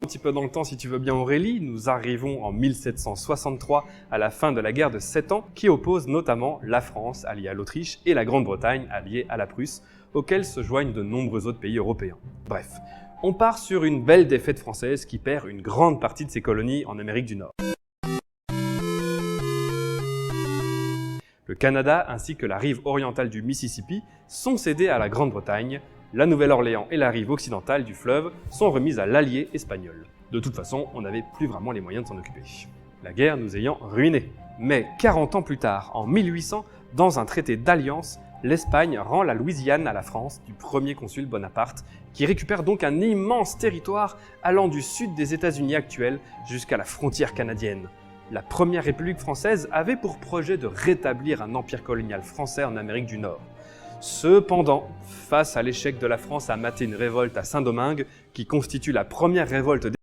Un petit peu dans le temps si tu veux bien Aurélie, nous arrivons en 1763 à la fin de la guerre de 7 ans qui oppose notamment la France alliée à l'Autriche et la Grande-Bretagne alliée à la Prusse, auxquels se joignent de nombreux autres pays européens. Bref, on part sur une belle défaite française qui perd une grande partie de ses colonies en Amérique du Nord. Le Canada ainsi que la rive orientale du Mississippi sont cédés à la Grande-Bretagne. La Nouvelle-Orléans et la rive occidentale du fleuve sont remises à l'allié espagnol. De toute façon, on n'avait plus vraiment les moyens de s'en occuper. La guerre nous ayant ruinés. Mais 40 ans plus tard, en 1800, dans un traité d'alliance, l'Espagne rend la Louisiane à la France du premier consul Bonaparte, qui récupère donc un immense territoire allant du sud des États-Unis actuels jusqu'à la frontière canadienne. La première République française avait pour projet de rétablir un empire colonial français en Amérique du Nord. Cependant, face à l'échec de la France à mater une révolte à Saint-Domingue, qui constitue la première révolte